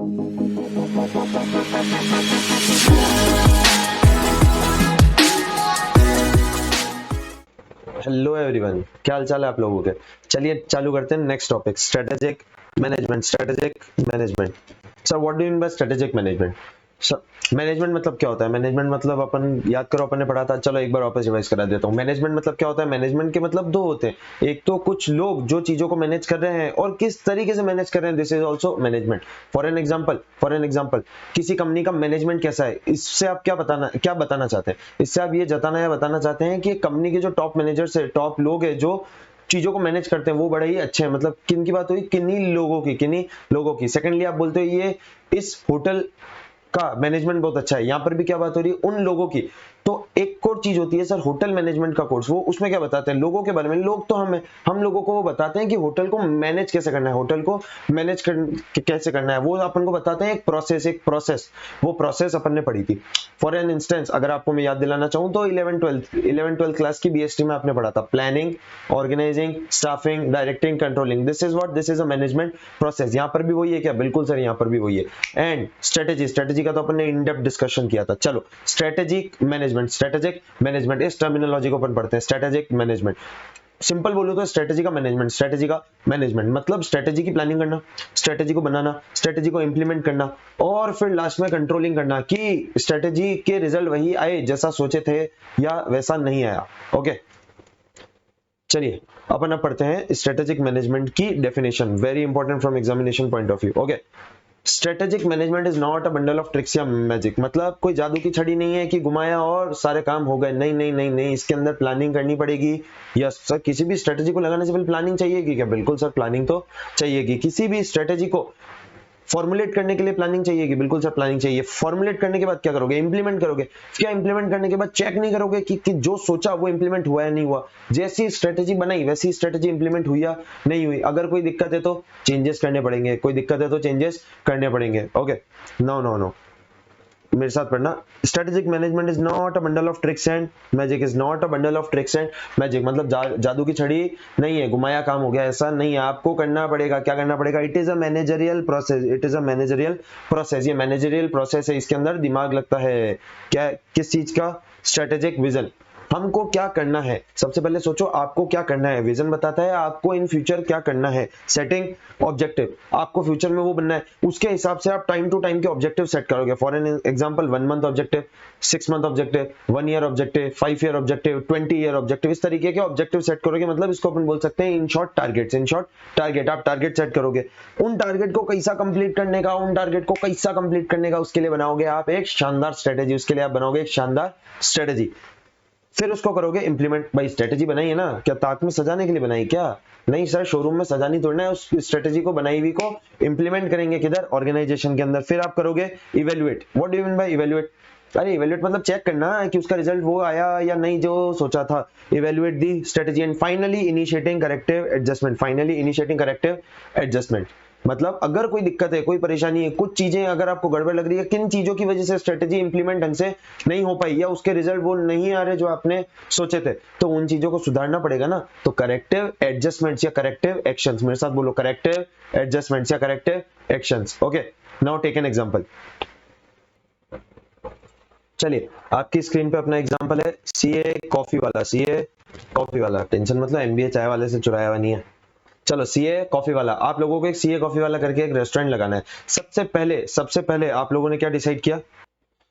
Hello everyone, क्या हाल चाल है आप लोगों के। चलिए चालू करते हैं next topic, strategic management. Strategic management, sir what do you mean by strategic management. Management मतलब क्या होता है? मैनेजमेंट मतलब अपन याद करो, अपन ने पढ़ा था, चलो एक बार वापस रिवाइज करा देता हूँ। मैनेजमेंट मतलब क्या होता है? मैनेजमेंट के मतलब दो होते हैं, एक तो कुछ लोग जो चीजों को मैनेज कर रहे हैं और किस तरीके से मैनेज कर रहे हैं, this is also management. For an example किसी कंपनी का मैनेजमेंट कैसा है, इससे आप क्या बताना चाहते हैं? इससे आप ये जताना या बताना चाहते हैं कि कंपनी के जो टॉप मैनेजर्स है, टॉप लोग है जो चीजों को मैनेज करते हैं, वो बड़े ही अच्छे हैं। मतलब किन की बात हुई? किन्हीं लोगों की। सेकेंडली आप बोलते हो ये इस होटल का मैनेजमेंट बहुत अच्छा है, यहां पर भी क्या बात हो रही है? उन लोगों की। तो एक और चीज होती है सर होटल मैनेजमेंट का कोर्स, वो उसमें क्या बताते हैं? लोगों के बारे में। लोग तो हम लोगों को वो बताते हैं कि होटल को मैनेज कैसे करना है, होटल को मैनेज कैसे करना है, वो अपन को बताते हैं। एक प्रोसेस वो प्रोसेस अपन ने पढ़ी थी। फॉर एन इंस्टेंस अगर आपको मैं याद दिलाना चाहूँ तो 11th 12th क्लास की बीएसटी में आपने पढ़ा था planning, organising, staffing, directing, controlling. This is a management process. यहाँ पर भी वही है क्या? बिल्कुल सर, यहाँ पर भी वही है। एंड स्ट्रेटेजी का तो अपन ने इन डेप्थ डिस्कशन किया था। चलो स्ट्रेटेजिक मैनेजमेंट इस टर्मिनोलॉजी को अपन पढ़ते हैं। स्ट्रेटेजिक मैनेजमेंट सिंपल बोलो तो स्ट्रेटेजी का मैनेजमेंट मतलब स्ट्रेटेजी की प्लानिंग करना, स्ट्रेटेजी को बनाना, स्ट्रेटेजी को इंप्लीमेंट करना और फिर लास्ट में कंट्रोलिंग करना कि स्ट्रेटेजी के रिजल्ट वही आए जैसा सोचे थे या वैसा नहीं आया। ओके, चलिए अपन अब पढ़ते हैं स्ट्रेटेजिक मैनेजमेंट की definition, very important from examination point of view. Okay, strategic management is not a bundle of tricks या मैजिक। मतलब कोई जादू की छड़ी नहीं है कि घुमाया और सारे काम हो गए। नहीं नहीं नहीं नहीं, इसके अंदर प्लानिंग करनी पड़ेगी। यस सर, किसी भी स्ट्रेटेजी को लगाने से पहले प्लानिंग चाहिएगी क्या? बिल्कुल सर, प्लानिंग तो चाहिएगी। किसी भी स्ट्रेटेजी को फॉर्मुलेट करने के लिए प्लानिंग चाहिए, बिल्कुल सर प्लानिंग चाहिए। फॉर्मुलेट करने के बाद क्या करोगे? इंप्लीमेंट करोगे। क्या इंप्लीमेंट करने के बाद चेक नहीं करोगे कि जो सोचा वो इंप्लीमेंट हुआ या नहीं हुआ? जैसी स्ट्रेटेजी बनाई वैसी स्ट्रेटेजी इंप्लीमेंट हुई या नहीं हुई? अगर कोई दिक्कत है तो चेंजेस करने पड़ेंगे, कोई दिक्कत है तो चेंजेस करने पड़ेंगे। ओके, नो नो नो, मेरे साथ पढ़ना। Strategic management is not a bundle of tricks and magic. Is not a bundle of tricks and magic मतलब जादू की छड़ी नहीं है, घुमाया काम हो गया, ऐसा नहीं है। आपको करना पड़ेगा, क्या करना पड़ेगा? It is a managerial process. ये मैनेजरियल प्रोसेस है, इसके अंदर दिमाग लगता है। क्या? किस चीज का? Strategic vision. हमको क्या करना है, सबसे पहले सोचो आपको क्या करना है। विजन बताता है आपको इन फ्यूचर क्या करना है। सेटिंग ऑब्जेक्टिव, आपको फ्यूचर में वो बनना है, उसके हिसाब से आप टाइम टू टाइम के ऑब्जेक्टिव सेट करोगे। For an example 1 month objective, 6 month objective, 1 year objective, 5 year objective, 20 year objective. इस तरीके के ऑब्जेक्टिव सेट करोगे। मतलब इसको अपन बोल सकते हैं in short targets. In short target, आप टारगेट सेट करोगे। उन टारगेट को कैसा कंप्लीट करने का उसके लिए बनाओगे आप एक शानदार स्ट्रेटेजी। उसके लिए आप बनाओगे एक शानदार स्ट्रेटेजी, फिर उसको करोगे इंप्लीमेंट। भाई स्ट्रेटेजी बनाई है ना, क्या ताक में सजाने के लिए बनाई क्या? नहीं सर, शोरूम में सजानी तोड़ना है। उस स्ट्रेटेजी को बनाई हुई को इंप्लीमेंट करेंगे किधर? ऑर्गेनाइजेशन के अंदर। फिर आप करोगे evaluate. What do you mean by evaluate? अरे इवेल्युएट मतलब चेक करना कि उसका रिजल्ट वो आया या नहीं जो सोचा था। Evaluate the strategy and finally initiating corrective adjustment. मतलब अगर कोई दिक्कत है, कोई परेशानी है, कुछ चीजें अगर आपको गड़बड़ लग रही है, किन चीजों की वजह से स्ट्रेटेजी इंप्लीमेंट ढंग से नहीं हो पाई या उसके रिजल्ट वो नहीं आ रहे जो आपने सोचे थे, तो उन चीजों को सुधारना पड़ेगा ना। तो करेक्टिव एडजस्टमेंट्स या करेक्टिव एक्शंस, मेरे साथ बोलो, करेक्टिव एडजस्टमेंट्स या corrective actions. Okay, now take an example. चलिए आपकी स्क्रीन पे अपना एग्जांपल है सीए कॉफी वाला। टेंशन मतलब एमबीए चाय वाले से चुराया हुआ नहीं है। चलो सीए कॉफी वाला, आप लोगों को एक सीए कॉफी वाला करके एक रेस्टोरेंट लगाना है। सबसे पहले आप लोगों ने क्या डिसाइड किया?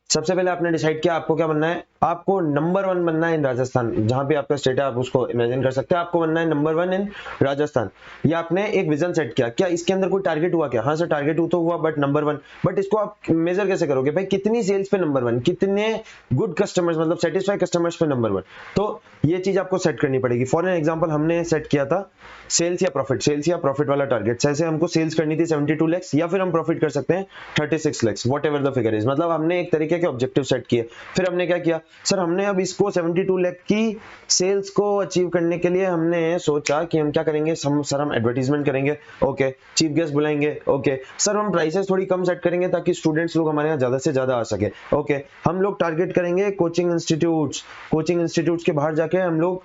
सबसे पहले आपने डिसाइड किया आपको क्या बनना है? आपको नंबर 1 बनना है इन राजस्थान। जहां पे आपका स्टेट है आप उसको इमेजिन कर सकते हैं। आपको बनना है नंबर 1 इन राजस्थान। ये आपने एक विजन सेट किया। क्या इसके अंदर कोई टारगेट हुआ क्या? हाँ सर, टारगेट तो हुआ, बट नंबर 1। बट इसको आप मेजर कैसे करोगे? भाई कितनी सेल्स पे नंबर 1, कितने गुड कस्टमर्स मतलब सेटिस्फाई कस्टमर्स पे नंबर 1। तो ये चीज आपको सेट करनी पड़ेगी। फॉर एन एग्जाम्पल हमने सेट किया था सेल्स या प्रॉफिट वाला टारगेट। जैसे हमको सेल्स करनी थी 72 लाख या फिर हम प्रॉफिट कर सकते हैं 36 lakh, what ever the figure is. मतलब हमने एक तरीके के ऑब्जेक्टिव सेट किए। फिर हमने क्या किया? सर हमने अब इसको 72 लाख की सेल्स को अचीव करने के लिए हमने सोचा कि हम क्या करेंगे? सर हम एडवर्टीजमेंट करेंगे। ओके, चीफ गेस्ट बुलाएंगे। ओके सर, हम प्राइसेस थोड़ी कम सेट करेंगे ताकि स्टूडेंट्स लोग हमारे यहाँ ज्यादा से ज्यादा आ सके। ओके, हम लोग टारगेट करेंगे कोचिंग इंस्टीट्यूट्स के बाहर जाके हम लोग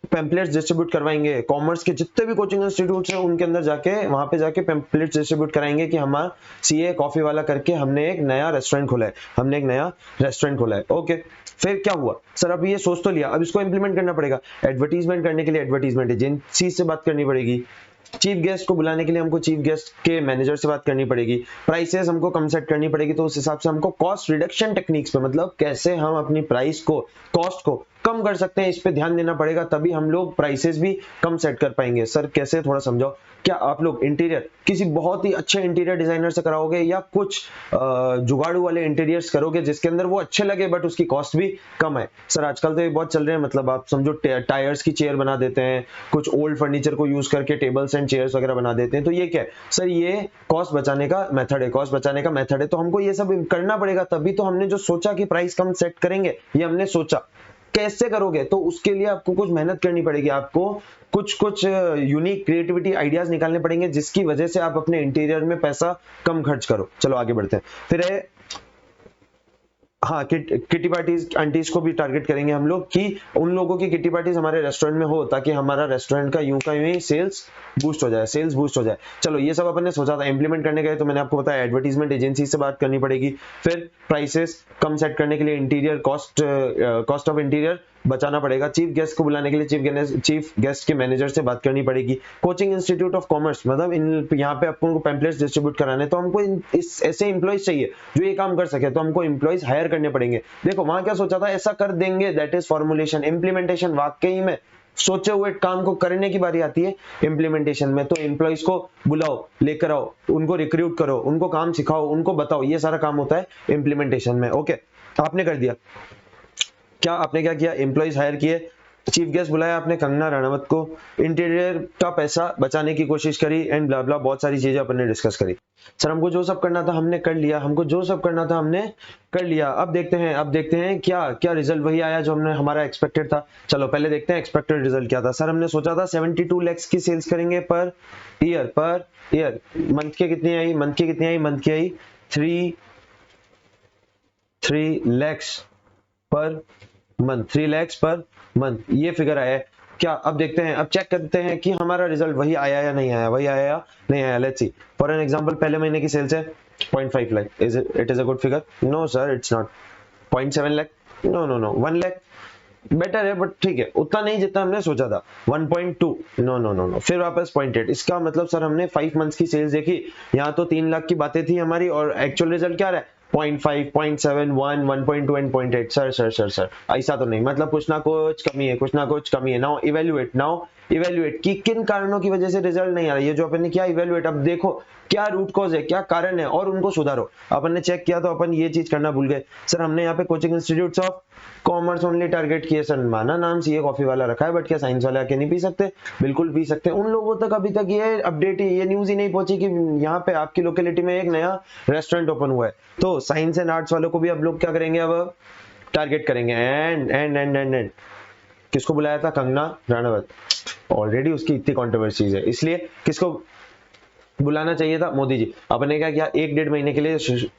पैम्पलेट्स डिस्ट्रीब्यूट करवाएंगे, कॉमर्स के जितने भी कोचिंग इंस्टीट्यूट्स हैं उनके अंदर जाके वहां पे जाके पैम्पलेट्स डिस्ट्रीब्यूट कराएंगे कि हमारा सीए कॉफी वाला करके हमने एक नया रेस्टोरेंट खोला है, हमने एक नया रेस्टोरेंट खोला है। ओके, फिर क्या हुआ सर, अब ये सोच तो लिया, अब इसको इंप्लीमेंट करना पड़ेगा। एडवर्टीजमेंट करने के लिए एडवर्टीजमेंट एजेंसी से बात करनी पड़ेगी, चीफ गेस्ट को बुलाने के लिए हमको चीफ गेस्ट के मैनेजर से बात करनी पड़ेगी, प्राइसेस हमको कम सेट करनी पड़ेगी, तो उस हिसाब से हमको कॉस्ट रिडक्शन टेक्निक्स पे, मतलब कैसे हम अपनी प्राइस को, कॉस्ट को कम कर सकते हैं, इस पे ध्यान देना पड़ेगा, तभी हम लोग प्राइसेस भी कम सेट कर पाएंगे। सर कैसे, थोड़ा समझाओ। क्या आप लोग इंटीरियर किसी बहुत ही अच्छे इंटीरियर डिजाइनर से कराओगे या कुछ जुगाड़ू वाले इंटीरियर्स करोगे जिसके अंदर वो अच्छे लगे बट उसकी कॉस्ट भी कम है? सर आजकल तो ये बहुत चल रहे हैं, मतलब आप समझो टायर्स की चेयर बना देते हैं, कुछ ओल्ड फर्नीचर को यूज करके टेबल्स एंड चेयर्स वगैरह बना देते हैं, तो ये क्या है सर? ये कॉस्ट बचाने का मेथड है, कॉस्ट बचाने का मेथड है, तो हमको ये सब करना पड़ेगा, तभी तो हमने जो सोचा कि प्राइस कम सेट करेंगे, ये हमने सोचा। कैसे करोगे? तो उसके लिए आपको कुछ मेहनत करनी पड़ेगी, आपको कुछ यूनिक क्रिएटिविटी आइडियाज निकालने पड़ेंगे जिसकी वजह से आप अपने इंटीरियर में पैसा कम खर्च करो। चलो आगे बढ़ते हैं। फिर है हाँ, किटी पार्टीज आंटीज को भी टारगेट करेंगे हम लोग कि उन लोगों की किटी पार्टीज हमारे रेस्टोरेंट में हो ताकि हमारा रेस्टोरेंट का यूं का यूं ही सेल्स बूस्ट हो जाए, सेल्स बूस्ट हो जाए। चलो ये सब अपन ने सोचा था, इंप्लीमेंट करने गए तो मैंने आपको बताया एडवर्टीजमेंट एजेंसी से बात करनी पड़ेगी, फिर प्राइसेस कम सेट करने के लिए इंटीरियर कॉस्ट ऑफ इंटीरियर बचाना पड़ेगा, चीफ गेस्ट को बुलाने के लिए चीफ गेस्ट के मैनेजर से बात करनी पड़ेगी, कोचिंग इंस्टीट्यूट ऑफ कॉमर्स, मतलब यहाँ पे आपको पैम्पलेट्स डिस्ट्रीब्यूट कराने, तो हमको इस ऐसे एम्प्लॉइज चाहिए जो ये काम कर सके, तो हमको एम्प्लॉइज हायर करने पड़ेंगे। देखो वहां क्या सोचा था, ऐसा कर देंगे, दैट इज फॉर्मुलेशन। इम्प्लीमेंटेशन वाकई में सोचे हुए काम को करने की बारी आती है इम्प्लीमेंटेशन में, तो एम्प्लॉइज को बुलाओ, लेकर आओ, उनको रिक्रूट करो, उनको काम सिखाओ, उनको बताओ, ये सारा काम होता है इम्प्लीमेंटेशन में। ओके, आपने कर दिया क्या? आपने क्या किया? एम्प्लॉइज हायर किए, चीफ गेस्ट बुलाया आपने कंगना रनावत को, इंटीरियर का पैसा बचाने की कोशिश करी एंड ब्ला ब्ला, बहुत सारी चीजें अपन ने डिस्कस करी। सर हमको जो सब करना था हमने कर लिया, हमको जो सब करना था हमने कर लिया, अब देखते हैं क्या क्या रिजल्ट वही आया जो हमने हमारा एक्सपेक्टेड था। चलो पहले देखते हैं एक्सपेक्टेड रिजल्ट क्या था। सर हमने सोचा था 72 lakhs की सेल्स करेंगे पर ईयर। मंथ की कितनी आई? मंथ की आई 3 lakhs per month, 3 lakhs per month, ये फिगर आया है क्या? अब देखते हैं, अब चेक करते हैं कि हमारा रिजल्ट वही आया या नहीं आया, let's see. For an example, पहले महीने की सेल्स है 0.5 lakh, it is a good figure? No sir, it's not. 0.7 lakh? No 1 lakh better है बट ठीक है, उतना नहीं जितना हमने सोचा था। 1.2? नो, फिर वापस 0.8। इसका मतलब सर हमने 5 मंथ्स की सेल्स देखी, यहाँ तो 3 लाख की बातें थी हमारी और एक्चुअल रिजल्ट क्या रहा है? 0.5, 0.7, 1, 1.2 एंड 0.8। सर ऐसा तो नहीं, मतलब कुछ ना कुछ कमी है। नाउ इवेल्युएट कि किन कारणों की वजह से रिजल्ट नहीं आ रहा है। ये जो अपन ने किया इवेल्युएट, अब देखो क्या रूट कॉज है, क्या कारण है और उनको सुधारो। अपन ने चेक किया तो अपन ये चीज करना भूल गए। सर हमने यहाँ पे coaching institutes of commerce only target किए। सर माना नाम सीए कॉफी वाला रखा है बट क्या साइंस वाले आके नहीं पी सकते? बिल्कुल पी सकते हैं। उन लोगों तक अभी तक ये अपडेट ये न्यूज ही नहीं पहुंची कि यहाँ पे आपकी लोकेलिटी में एक नया रेस्टोरेंट ओपन हुआ है। तो साइंस एंड आर्ट्स वालों को भी अब लोग क्या करेंगे, अब टारगेट करेंगे। एंड किसको बुलाया था? कंगना रनावत। ऑलरेडी उसकी इतनी कंट्रोवर्सीज है, इसलिए किसको बुलाना चाहिए था? मोदी जी। अपन ने क्या किया, 1-1.5 महीने के लिए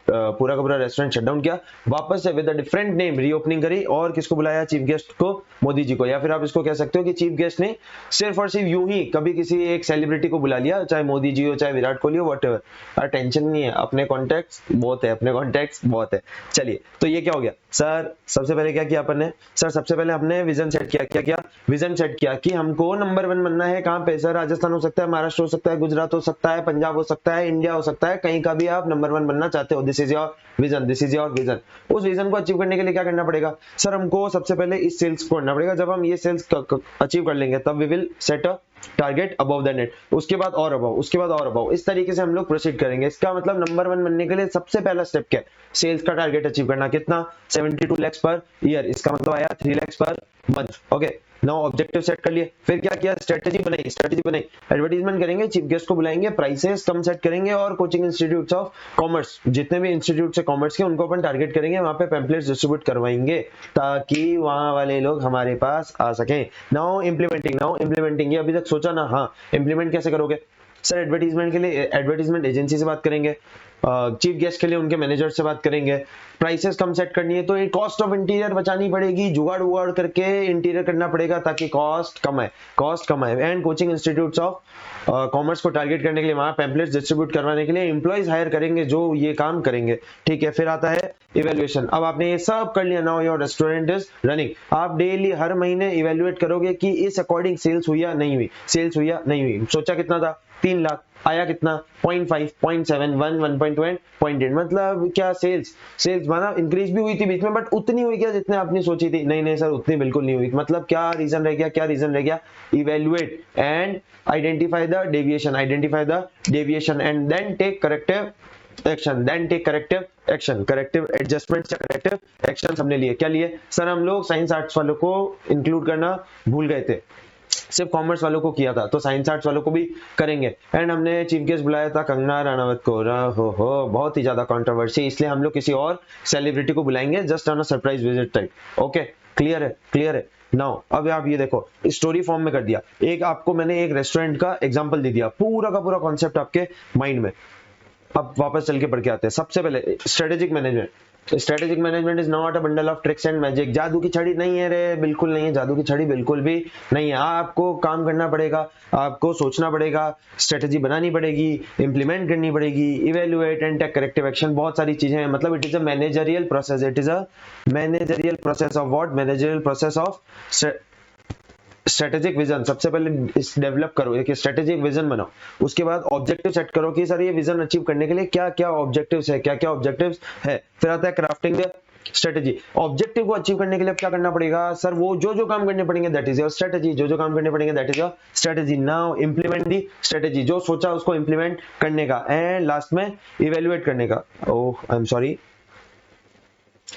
पूरा का पूरा रेस्टोरेंट शट डाउन किया, वापस से with a different name reopening करी और किसको बुलाया? चीफ गेस्ट को, मोदी जी को। या फिर आप इसको कह सकते हो कि चीफ गेस्ट ने सिर्फ और सिर्फ यूं ही कभी किसी एक सेलिब्रिटी को बुला लिया, चाहे मोदी जी हो चाहे विराट कोहली हो, व्हाटएवर। टेंशन नहीं है, अपने कॉन्टेक्ट्स बहुत है। चलिए, तो ये क्या हो गया सर? सबसे पहले क्या किया अपन ने? सर सबसे पहले हमने विजन सेट किया। क्या विजन सेट किया कि हमको नंबर 1 बनना है। कहां पे सर? राजस्थान हो सकता है, महाराष्ट्र हो सकता है, गुजरात हो सकता है, पंजाब हो सकता है, इंडिया हो सकता है, कहीं का भी आप नंबर 1 बनना चाहते हो। This is your vision. उस विजन को अचीव करने के लिए क्या करना पड़ेगा? सर हमको सबसे पहले इस सेल्स को करना पड़ेगा। जब हम ये सेल्स अचीव कर लेंगे तब we will set a target above the net, उसके बाद और अबव, इस तरीके से हम लोग प्रोसीड करेंगे। इसका मतलब नंबर 1 बनने के लिए सबसे पहला स्टेप क्या है? सेल्स का टारगेट अचीव करना। कितना? 72 lakhs पर ईयर, इसका मतलब आया 3 lakhs per month. Okay, now objective set कर लिए। फिर क्या किया? स्ट्रेटेजी बनाई। एडवर्टीजमेंट करेंगे, चीफ गेस्ट को बुलाएंगे, प्राइसेस कम सेट करेंगे और कोचिंग इंस्टीट्यूट्स ऑफ कॉमर्स, जितने भी इंस्टीट्यूट है कॉमर्स के, उनको अपन टारगेट करेंगे, वहां पे पैम्पलेट्स डिस्ट्रीब्यूट करवाएंगे ताकि वहां वाले लोग हमारे पास आ सकें। Now implementing. ये अभी तक सोचा ना? हाँ, इम्प्लीमेंट कैसे करोगे? सर एडवर्टीजमेंट के लिए एडवर्टीजमेंट एजेंसी से बात करेंगे, चीफ गेस्ट के लिए उनके मैनेजर से बात करेंगे, प्राइसेस कम सेट करनी है तो कॉस्ट ऑफ इंटीरियर बचानी पड़ेगी, जुगाड़ उगाड़ करके इंटीरियर करना पड़ेगा ताकि कॉस्ट कम आए and coaching institutes of commerce को टारगेट करने के लिए वहां पैम्पलेट्स डिस्ट्रीब्यूट करवाने के लिए एम्प्लॉइज हायर करेंगे जो ये काम करेंगे, ठीक है। फिर आता है इवेल्युएशन। अब आपने ये सब कर लिया, now your restaurant is running. आप डेली हर महीने इवेल्युएट करोगे कि इस अकॉर्डिंग सेल्स हुई या नहीं हुई, सेल्स हुई या नहीं हुई। सोचा कितना था 3 लाख, आया कितना 0.5, 0.7, 1, 1.1, 0.8, मतलब क्या सेल्स माना इंक्रीज भी हुई थी बीच में, बट उतनी हुई क्या जितने आपने सोची थी? नहीं सर उतनी बिल्कुल नहीं हुई। मतलब क्या रीजन रह गया? Evaluate and identify the deviation and then take corrective action, corrective adjustment या करेक्टिव एक्शन हमने लिए। क्या लिए सर? हम लोग साइंस आर्ट्स वालों को इंक्लूड करना भूल गए थे, सिर्फ कॉमर्स वालों को किया था, तो साइंस आर्ट्स वालों को भी करेंगे। एंड हमने चीफ गेस्ट बुलाया था कंगना रनावत को। हो बहुत ही ज्यादा कंट्रोवर्सी, इसलिए हम लोग किसी और सेलिब्रिटी को बुलाएंगे just on a surprise visit type. Okay, clear है नाउ। अब आप ये देखो स्टोरी फॉर्म में कर दिया, एक आपको मैंने एक रेस्टोरेंट का एग्जांपल दे दिया, पूरा का पूरा कॉन्सेप्ट आपके माइंड में। अब वापस चल के पढ़ के आते हैं। सबसे पहले strategic management is not a bundle of tricks and magic. जादू की छड़ी नहीं है रे, बिल्कुल नहीं है, जादू की छड़ी बिल्कुल भी नहीं है। आपको काम करना पड़ेगा, आपको सोचना पड़ेगा, स्ट्रेटेजी बनानी पड़ेगी, इंप्लीमेंट करनी पड़ेगी, evaluate and take corrective action, बहुत सारी चीजें हैं। मतलब it is a managerial process, of what? Managerial process of strategic vision. सबसे पहले डेवलप करो, एक स्ट्रेटेजिक विजन बनाओ, उसके बाद ऑब्जेक्टिव सेट करो कि सर ये विजन अचीव करने के लिए क्या क्या ऑब्जेक्टिव्स है, फिर आता है क्राफ्टिंग द स्ट्रेटेजी। ऑब्जेक्टिव को अचीव करने के लिए क्या करना पड़ेगा सर? वो जो काम करने पड़ेंगे दैट इज योर स्ट्रेटेजी, जो काम करने पड़ेंगे that is your strategy. Now implement the strategy, जो सोचा उसको इंप्लीमेंट करने का, एंड लास्ट में इवेल्युएट करने का। ओह आई एम सॉरी,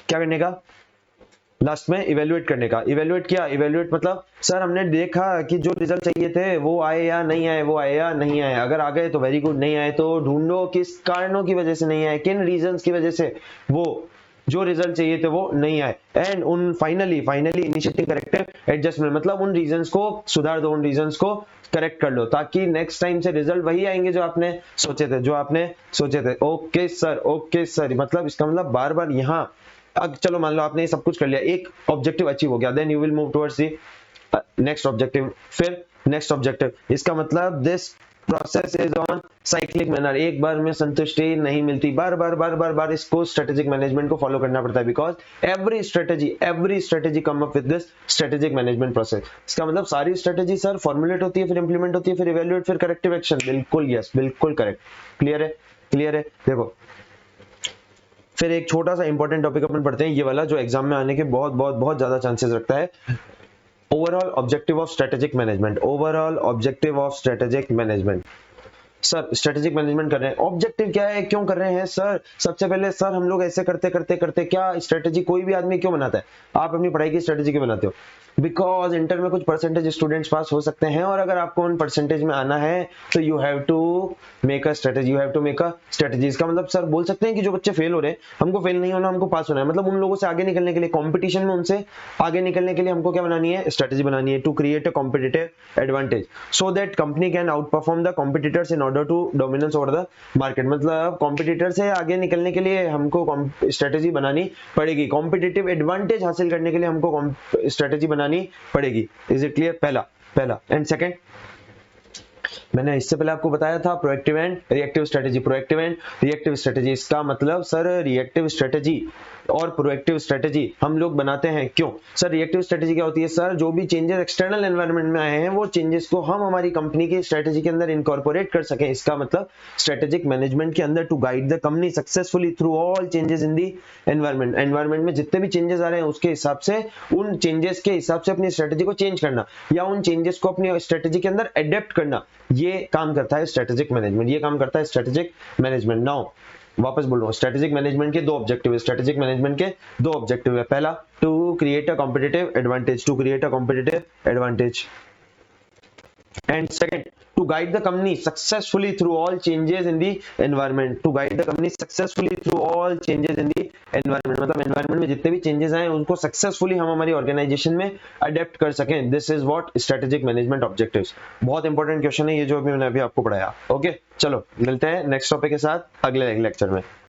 क्या करने का? लास्ट में इवेल्युएट करने का। इवेल्युएट मतलब सर हमने देखा कि जो रिजल्ट चाहिए थे वो आए या नहीं आए, अगर आ गए तो वेरी गुड, नहीं आए तो ढूंढो किस कारणों की वजह से नहीं आए, किन रीजंस की वजह से वो जो रिजल्ट चाहिए थे वो नहीं आए, एंड उन फाइनली इनिशिएटिंग करेक्टिव एडजस्टमेंट, मतलब उन रीजंस को सुधार दो, उन रीजंस को करेक्ट कर लो ताकि नेक्स्ट टाइम से रिजल्ट वही आएंगे जो आपने सोचे थे। ओके सर, मतलब इसका मतलब बार बार यहाँ अब चलो मान लो आपने सब कुछ कर लिया, एक ऑब्जेक्टिव अचीव हो गया, then you will move towards the next objective, फिर नेक्स्ट ऑब्जेक्टिव। इसका मतलब this process is on cyclic manner, एक बार में संतुष्टि नहीं मिलती, बार इसको स्ट्रेटेजिक मैनेजमेंट को फॉलो करना पड़ता है, because every strategy come up with this strategic management process. इसका मतलब सारी स्ट्रेटेजी सर फॉर्मुलेट होती है, फिर इंप्लीमेंट होती है, फिर इवैल्यूएट, फिर करेक्टिव एक्शन। बिल्कुल यस, बिल्कुल करेक्ट, क्लियर है। देखो फिर एक छोटा सा इंपॉर्टेंट टॉपिक अपन पढ़ते हैं, ये वाला जो एग्जाम में आने के बहुत ज्यादा चांसेस रखता है। Overall objective of strategic management. Sir strategic management कर रहे हैं, ऑब्जेक्टिव क्या है, क्यों कर रहे हैं सर? सबसे पहले सर हम लोग ऐसे करते क्या स्ट्रेटेजी कोई भी आदमी क्यों बनाता है? आप अपनी पढ़ाई की स्ट्रेटेजी क्यों बनाते हो? बिकॉज इंटर में कुछ परसेंटेज स्टूडेंट्स पास हो सकते हैं, और अगर आपको उन परसेंटेज में आना है तो you have to make a strategy. इसका मतलब सर बोल सकते हैं कि जो बच्चे फेल हो रहे हैं, हमको फेल नहीं होना, हमको पास होना है। मतलब उन लोगों से आगे निकलने के लिए, कंपटीशन में उनसे आगे निकलने के लिए हमको क्या बनानी है? स्ट्रेटेजी बनानी है, to create a competitive advantage so that company can outperform the competitors in order to dominance over the market. मतलब कॉम्पिटिटर से आगे निकलने के लिए हमको स्ट्रेटेजी बनानी पड़ेगी, कॉम्पिटिटिव एडवांटेज हासिल करने के लिए हमको स्ट्रेटेजी बनानी पड़ेगी। Is it clear? पहला एंड सेकंड, मैंने इससे पहले आपको बताया था प्रोएक्टिव एंड रिएक्टिव स्ट्रेटेजी। इसका मतलब सर रिएक्टिव स्ट्रेटेजी और प्रोएक्टिव स्ट्रेटेजी हम लोग बनाते हैं क्यों? सर रिएक्टिव स्ट्रेटेजी क्या होती है? सर जो भी चेंजेस एक्सटर्नल एनवायरनमेंट में आए हैं वो चेंजेस को हम हमारी कंपनी की स्ट्रेटेजी के अंदर इनकॉर्पोरेट कर सकें। इसका मतलब स्ट्रेटेजिक मैनेजमेंट के अंदर to guide the company successfully through all changes in the environment में जितने भी चेंजेस आ रहे हैं उसके हिसाब से, उन चेंजेस के हिसाब से अपनी स्ट्रेटेजी को चेंज करना, या उन चेंजेस को अपनी स्ट्रेटेजी के अंदर एडेप्ट करना, ये काम करता है स्ट्रेटेजिक मैनेजमेंट। नाउ वापस बोल रहा हूं, स्ट्रेटेजिक मैनेजमेंट के दो ऑब्जेक्टिव है। पहला, to create a competitive advantage, And second, to guide the company successfully through all changes in the environment. To guide the company successfully through all changes in the environment, मतलब environment में जितने भी changes आए उनको successfully हम हमारी organization में adapt कर सकें. This is what strategic management objectives. बहुत important question है ये जो अभी मैंने आपको पढ़ाया. ओके, चलो मिलते हैं next topic के साथ अगले lecture में.